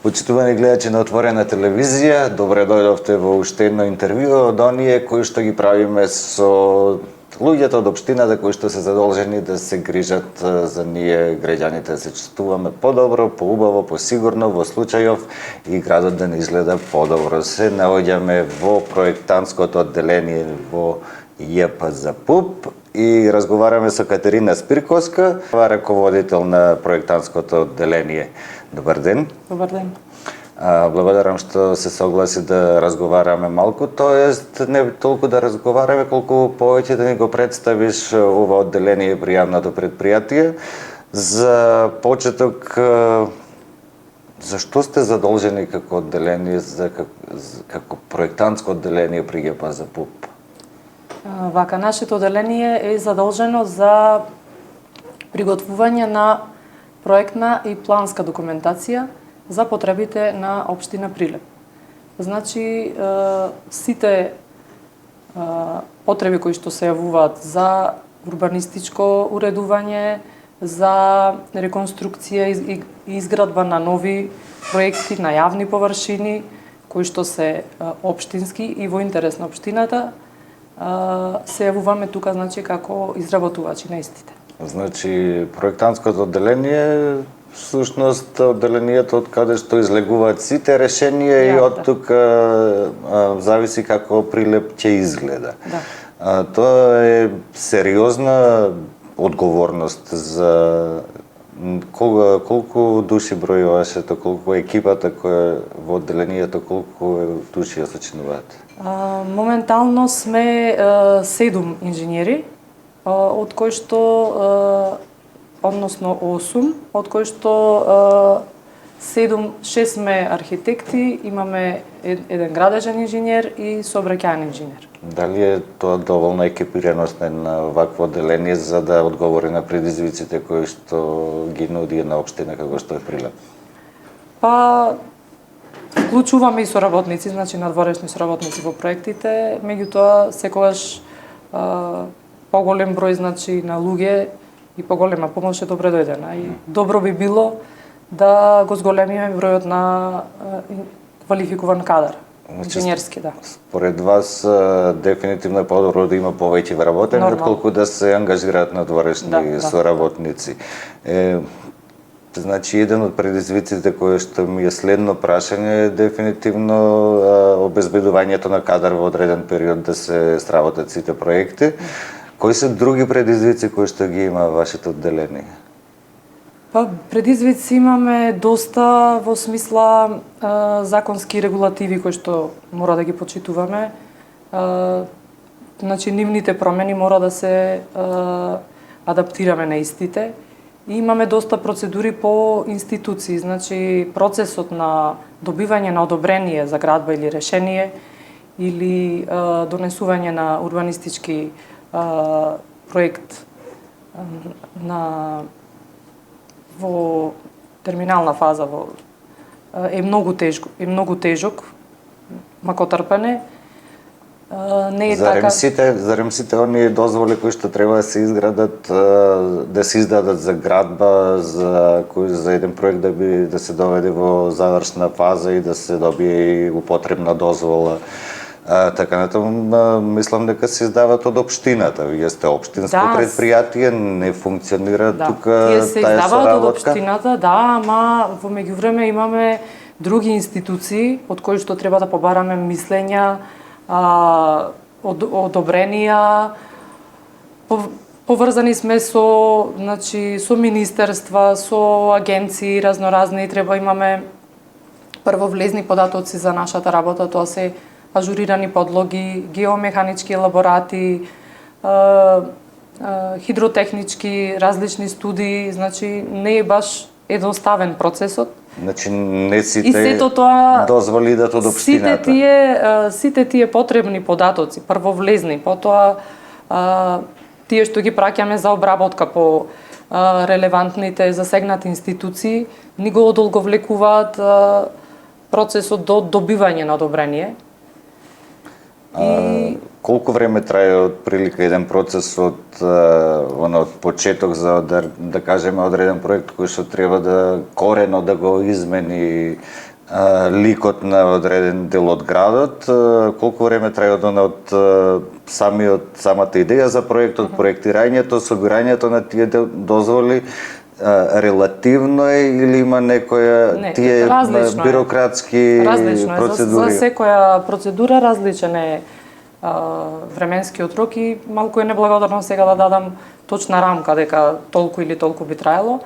Почитувани гледачи на Отворена телевизија, добре дојдовте во уште едно интервју од оние кои што ги правиме со луѓето од општината кои што се задолжени да се грижат за ние граѓаните, да се чувствуваме подобро, поубаво, посигурно во случајов и градот да не изгледа подобро. Се наоѓаме во проектантското одделение во ЈПЗПУП и разговараме со Катерина Спирковска, раководител на проектантското одделение. Добар ден. Добар ден. Благодарам што се согласи да разговараме малку, тоест не толку да разговараме, колку повеќе да ни го представиш ова одделение при јавното предпријатие. За почеток, зашто сте задолжени како одделение, како проектантско одделение при ЈПЗПУП? Вака, нашето одделение е задолжено за приготвување на проектна и планска документација за потребите на општина Прилеп. Значи, сите потреби кои што се јавуваат за урбанистичко уредување, за реконструкција и изградба на нови проекти на јавни површини, кои што се општински и во интерес на општината, се јавуваме тука, значи, како изработувачи на истите. Значи, проектантското одделение всушност одделението од каде што излегуваат сите решенија и од тука зависи како Прилеп ќе изгледа. Да. Тоа е сериозна одговорност за колку души брои вашето, колку екипата која во одделението, колку души ја сочинуваат? Моментално сме 7 инженери, од кои што односно 8, од кои што 6 сме архитекти, имаме еден градежен инженер и сообраќајен инженер. Дали е тоа доволна екипираност на вакво одделение за да одговори на предизвиците кои што ги нуди една општина како што е Прилеп? Па, вклучуваме и соработници, значи надворешни соработници во проектите, меѓутоа секогаш поголем број, значи, на луѓе и поголема помош е добре дојдена. И добро би било да го зголемиме бројот на квалификуван кадар, инженерски, да. Според вас, дефинитивно е подобро да има повеќе вработени, отколку да се ангажираат надворешни соработници. Значи, еден од предизвиците кој што ми е следно прашање е дефинитивно обезбедувањето на кадар во одреден период да се сработат сите проекти. Кои се други предизвици кои што ги има вашето одделение? Па, предизвици имаме доста во смисла законски регулативи кои што мора да ги почитуваме. Значи, нивните промени мора да се адаптираме на истите. И имаме доста процедури по институции, значи процесот на добивање на одобрение за градба или решение или донесување на урбанистички проект во терминална фаза е многу тежок, макотрпен. Не е така. Зарем сите оние дозволи кои што треба да се изградат, да се издадат за градба, за еден проект да се доведе во завршна фаза и да се добие и употребна дозвола. Така натаму, мислам дека се издават од општината. Вие сте општинско предпријатие, не функционира тука таа соработка. Тие се издаваат од општината, да, ама во меѓувреме имаме други институции од кои што треба да побараме мислења, одобренија. Поврзани сме со, значи, со министерства, со агенции разноразни, треба имаме прво влезни податоци за нашата работа, тоа се ажурирани подлоги, геомеханички елаборати, хидротехнички, различни студии, значи не е баш едноставен процесот. Значи не сите дозволи идат од општината. Сите тие потребни податоци, прво влезни, потоа тие што ги праќаме за обработка по релевантните засегнати институции, ни го одолговлекуваат процесот до добивање на одобрение. И Колку време трае од прилика еден процес од од почеток за да кажеме одреден проект кој што треба да корено да го измени ликот на одреден дел од градот, колку време трае од самата идеја за проектот, проектирањето, собирањето на тие дозволи, релативно е или има тие бирократски процедури? За секоја процедура различен е временскиот рок и малку е неблагодарно сега да дадам точна рамка дека толку или толку би траело.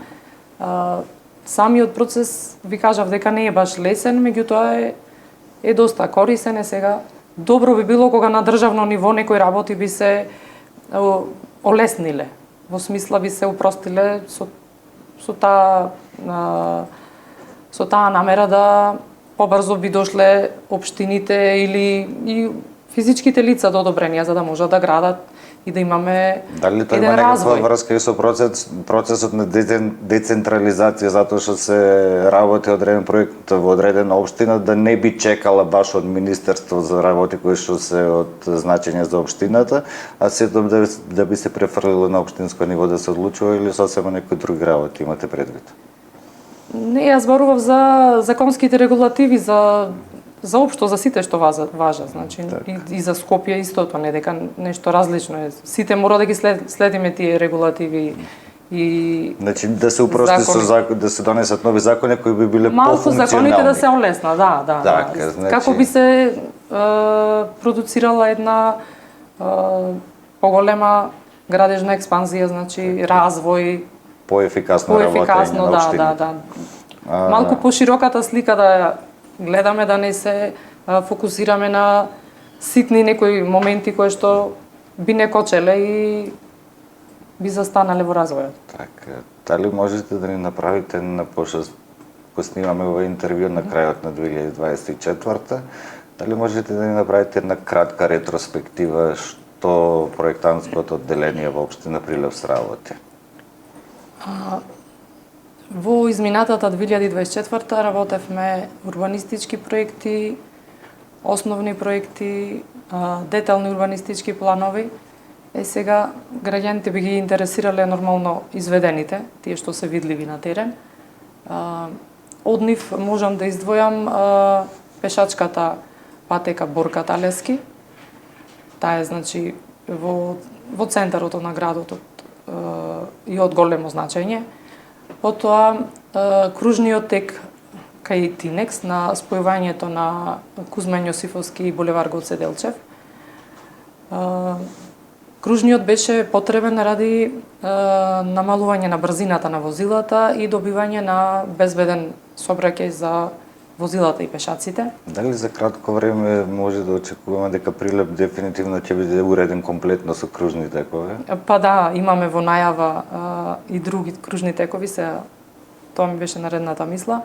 Самиот процес ви кажав дека не е баш лесен, меѓутоа е доста корисен е сега. Добро би било кога на државно ниво некои работи би се олесниле. Во смисла би се упростиле со таа намера да побрзо би дошле општините или и физичките лица до одобрение за да можат да градат и да имаме дали тоа има некаква врска и со процесот на децентрализација, затоа што се работи одреден проект во одредена општина, да не би чекала баш од Министерство за работи кои што се од значење за општината, а сето да би се префрлило на општинско ниво да се одлучува или сосема некои други работи имате предвид? Не, јас зборував за законските регулативи, за општо за сите што важа, значи и за Скопје истото, не дека нешто различно е. Сите мора да ги следиме тие регулативи и значи да се упрости да се донесат нови закони кои би биле малку законите да се олесна, да. Така, значи како би се продуцирала една поголема градежна експанзија, значи развој, поефикасно работење на општините. Да. Малку пошироката слика да ја гледаме, да не се фокусираме на ситни некои моменти кои што би не кочеле и би застанале во развојот. Така, дали можете да ни направите пошто го снимаме овој интервју на крајот на 2024, дали можете да ни направите една кратка ретроспектива што проектантското одделение во општина Прилеп работи? Во изминатата 2024 работевме урбанистички проекти, основни проекти, детални урбанистички планови. Сега граѓаните би ги интересирале нормално изведените, тие што се видливи на терен. Од нив можам да издвојам пешачката патека Борката Лески. Таа е значи во центарот на градот и од големо значење. Потоа кружниот тек кај Тинекс на спојувањето на Кузман Јосифовски и булевар Гоце Делчев. Кружниот беше потребен ради намалување на брзината на возилата и добивање на безбеден сообраќај за возилата и пешаците. Дали за кратко време може да очекуваме дека Прилеп дефинитивно ќе биде уреден комплетно со кружни текови? Па да, имаме во најава и други кружни текови, тоа ми беше наредната мисла.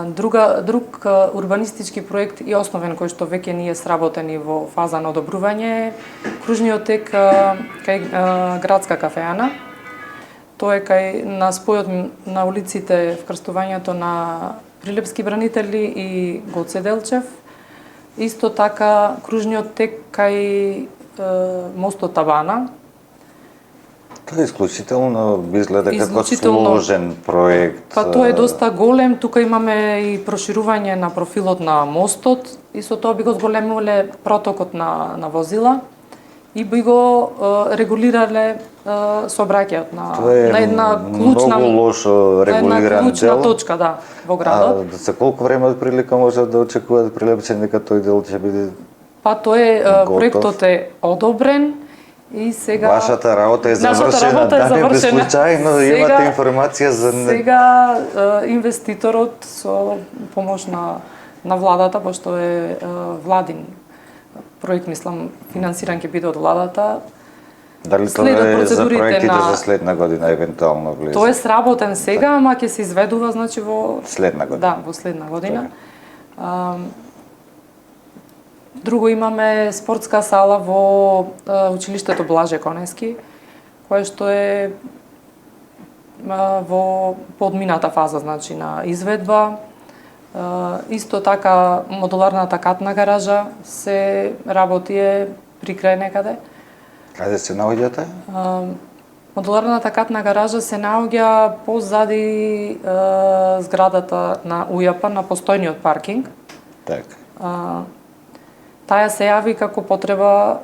Друг урбанистички проект и основен кој што веќе ние сработени во фаза на одобрување е кружниот тек кај градска кафеана. Тоа е кај на спојот на улиците вкрстувањето на Прилепски бранители и Гоце Делчев. Исто така кружниот тек кај мостот Табана. Тоа е исклучително изгледа како сложен проект. Па тоа е доста голем, тука имаме и проширување на профилот на мостот и со тоа би го зголемиле протокот на возила и би го регулирале сообраќајот на една клучна точка, да, во градот. За колку време од прилика може да очекуваат прилепчени дека тој дел ќе биде? Па проектот е одобрен и сега Вашата работа е завршена, да, без случајно имате информација за сега инвеститорот со помош на владата, пошто е владин проект, мислам, финансиран ќе биде од владата. Дали тоа е за проектите за следна година евентуално влиза? Тоа е сработен сега, ама ќе се изведува значи во следна година. Да, во следна година. Друго имаме спортска сала во училиштето Блаже Конески, кое што е во подмината фаза, значи на изведба. Исто така модуларната катна гаража се работи при крај некаде. Каде се наоѓате? Модуларната катна гаража се наоѓа позади зградата на УЈП на постојниот паркинг. Така. Таа се јави како потреба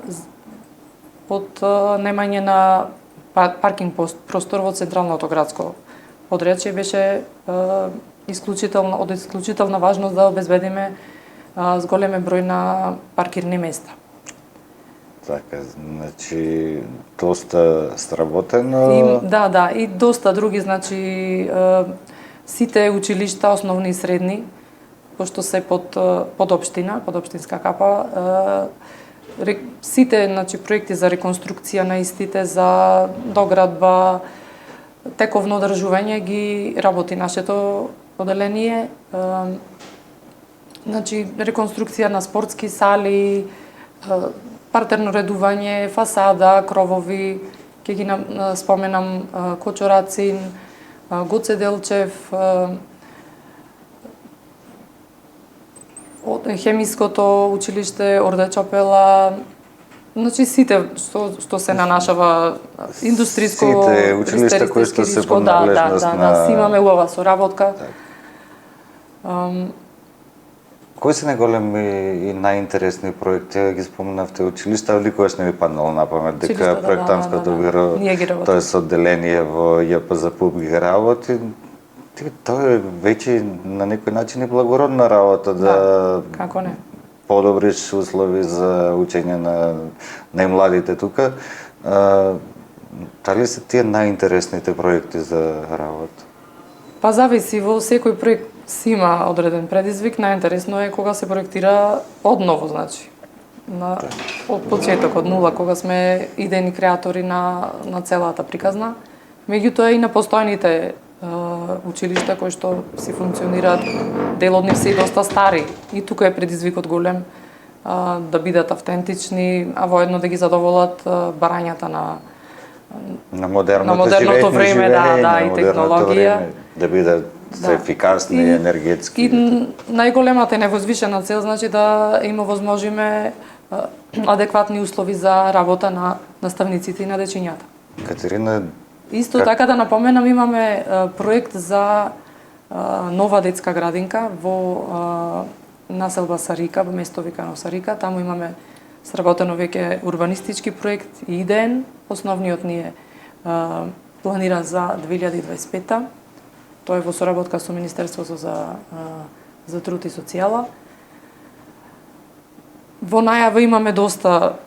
под немање на паркинг простор во централното градско подречје. Беше од исклучителна важност да обезбедиме зголемен број на паркирни места. Така, значи доста сработено. Да, и доста други, значи сите училишта, основни и средни, пошто се под општина, под општинска капа, сите, значи, проекти за реконструкција на истите, за доградба, тековно одржување ги работи нашето оделение. Значи, реконструкција на спортски сали, партерно редување, фасада, кровови, ќе ги споменам Кочо Рацин, Гоце Делчев, Хемиското училиште, Орде Чопела, значи сите што се на нашава индустриско, сите училишта кои што се под надлежност да, си имаме убава соработка. Кои се најголеми и најинтересни проекти ги спомнавте училишта, или никогаш не ви паднало на памет дека проектантското биро, тоест одделение во ЈП за ПУП ги работи? Тоа е веќе на некој начин и благородна работа, да како не, подобриш услови за учење на најмладите тука. Дали се тие најинтересните проекти за работа? Па зависи, во секој проект си има одреден предизвик. Најинтересно е кога се проектира одново, значи. Од почеток, од нула, кога сме идејни креатори на целата приказна. Меѓутоа и на постојните училишта кои што си функционираат, дел од нив се и доста стари. И тука е предизвикот голем да бидат автентични, а воедно да ги задоволат барањата на модерното време, и технологија. Да бидат ефикасни, енергетски. И најголемата и највозвишена цел, значи, да им овозможиме адекватни услови за работа на наставниците и на дечињата. Катерина, исто така да напоменам, имаме проект за нова детска градинка во населба Сарика, во место викано Сарика. Таму имаме сработено веќе урбанистички проект и идеен. Основниот ни е планиран за 2025-та. Тоа е во соработка со Министерството за труд и социјала. Во најава имаме доста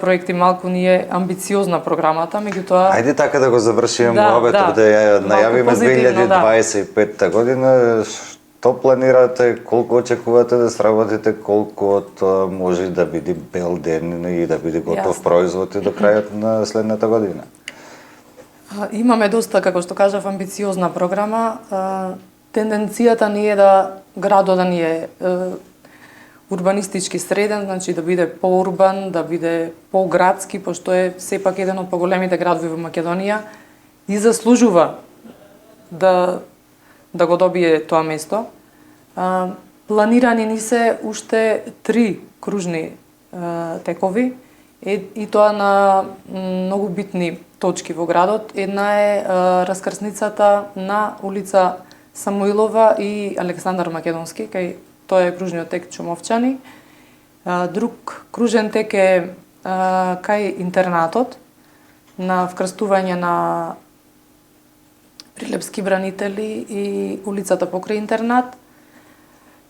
проекти, малку ни е амбициозна програмата, меѓутоа... Ајде така да го завршиме муабетот, да ја најавиме 2025 година. Што планирате, колку очекувате да сработите, колку од тоа може да биде бел ден и да биде готов производ и до крајот на следната година? Имаме доста, како што кажав, амбициозна програма. Тенденцијата ни е да градот да ни е урбанистички среден, значи да биде поурбан, да биде поградски, пошто е сепак еден од поголемите градови во Македонија и заслужува да го добие тоа место. Планирани ни се уште 3 кружни текови, и тоа на многу битни точки во градот. Една е раскрсницата на улица Самуилова и Александар Македонски, кај тоа е кружниот тек Чумовчани. Друг кружен тек е кај интернатот, на вкрстување на Прилепски бранители и улицата покрај интернат.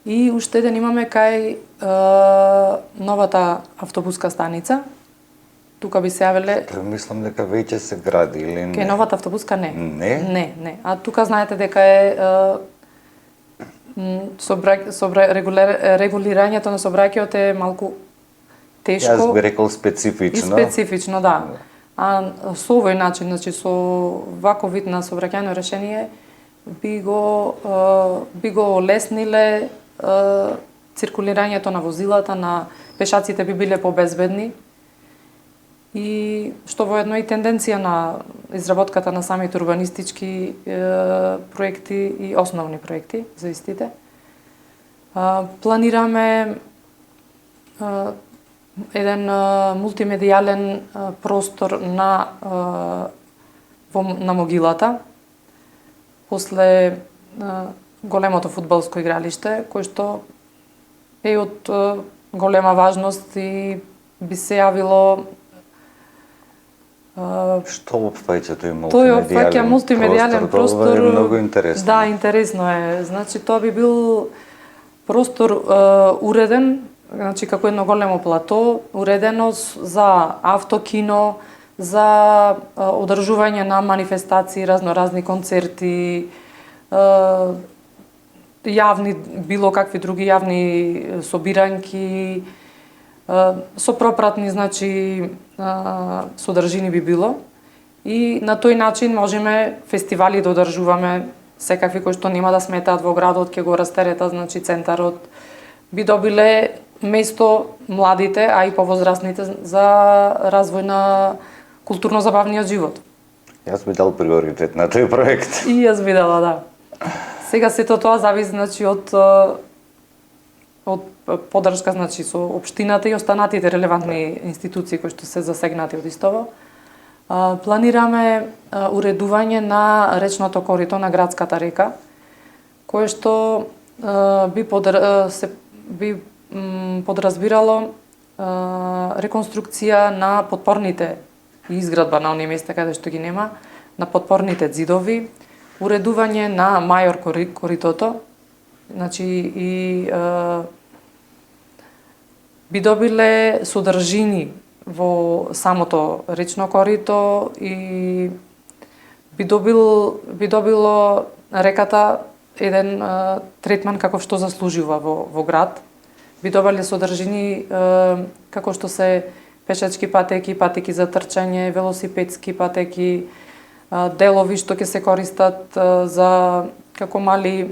И уште еден имаме кај новата автобуска станица. Тука би се јавеле... Мислам дека веќе се гради или не? Кај новата автобуска не. Не? Не. А тука знаете дека е регулирањето на сообраќајот е малку тешко. Јас би рекол специфично. И специфично, да. А со овој начин, значи со ваков вид на сообраќајно решение, би го олесниле циркулирањето на возилата, на пешаците би биле побезбедни. И што воедно и тенденција на изработката на самите урбанистички проекти и основни проекти за истите. Планираме еден мултимедијален простор на могилата, после големото фудбалско игралиште, кој што е од голема важност и би се јавило. Што опфаќа тој Тој опфаќа мултимедијален простор. Тоа е многу интересно. Да, интересно е. Значи тоа би бил простор уреден, значи како едно големо плато, уредено за автокино, за одржување на манифестации, разноразни концерти, јавни, било какви други јавни собирањки, со пропратни, значи, содржини би било. И на тој начин можеме фестивали да одржуваме секакви кои што нема да сметаат во градот, ќе го растеретат, значи центарот. Би добиле место младите, а и повозрастните за развој на културно-забавниот живот. Јас би дал приоритет на тој проект. И јас би дала, да. Сега сето тоа зависи, значи, од поддршка, значи, со општината и останатите релевантни институции кои што се засегнати од истово. Планираме уредување на речното корито на градската река, кое што би подразбирало реконструкција на подпорните и изградба на оние места каде што ги нема, на подпорните ѕидови, уредување на мајор коритото, значи и би добиле содржини во самото речно корито и би добило реката еден третман каков што заслужува во град. Би добиле содржини како што се пешачки патеки, патеки за трчање, велосипедски патеки, делови што ќе се користат за како мали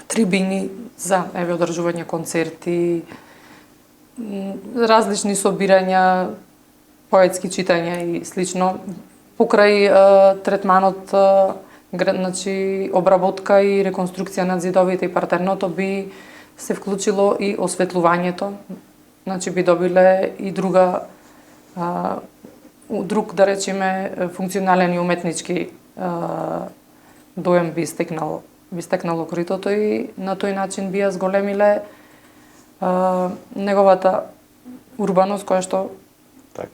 трибини за одржување концерти, различни собирања, поетски читања и слично. Покрај третманот, значи обработка и реконструкција на ѕидовите и партерното би се вклучило и осветлувањето. Значи би добиле и друг, да речеме, функционален и уметнички доем би стекнало коритото и на тој начин би ја зголемиле неговата урбаност која што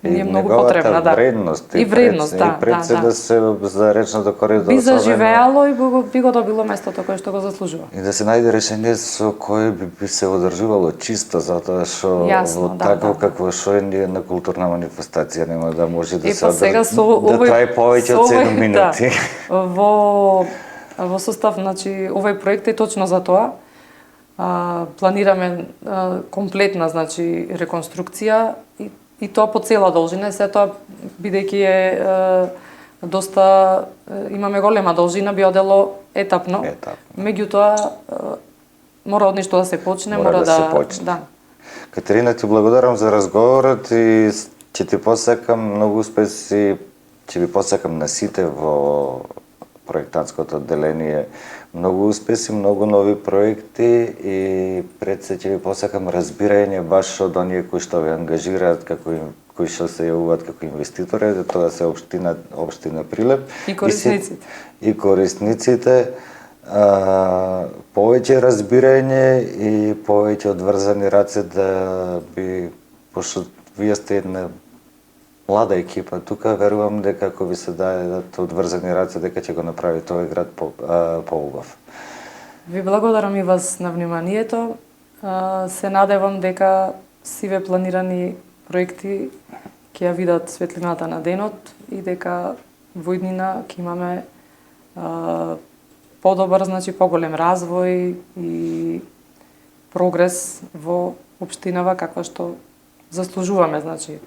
ни е многу потребна, да. Вредност, и вредност, да. И пред се да се за речното корито би заживеало и би го добило местото кое што го заслужува. И да се најде решение со кое би се одржувало чисто, затоа што во такво какво што е на културна манифестација нема да може да се трае повеќе од 7 минути. Во состав, значи, овој проект е точно за тоа. Планираме комплетна, значи, реконструкција и тоа по цела должина, се тоа бидејќи е доста имаме голема должина, би одело етапно. Меѓутоа мора од нешто да се почне, мора да се почне. Да. Катерина, ти благодарам за разговорот и ќе ти посакам многу успеси, ќе ви посакам на сите во проектантското одделение многу успеси, многу нови проекти и пред се ќе ви посакам разбирање баш од оние кои што ве ангажираат кои што се јавуваат како инвеститори, тоа се општина Прилеп и корисниците. И корисниците повеќе разбирање и повеќе одврзани раце да би, пошто вие сте една млада екипа тука, верувам дека ако ви се дадат одврзани раце, дека ќе го направи тој град поубав. Ви благодарам и вас на вниманието. Се надевам дека сиве планирани проекти ќе ја видат светлината на денот и дека во иднина ќе имаме подобар, значи поголем развој и прогрес во општинава каква што заслужуваме, значи.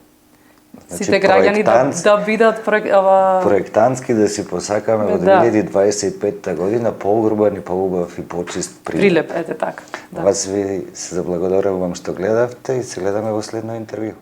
Сите граѓани да бидат проектантски да си посакаме во 2025 година поурбан и поубав и почист Прилеп. Прилеп, ете така. Вас ви се заблагодарувам што гледавте и се гледаме во следно интервју.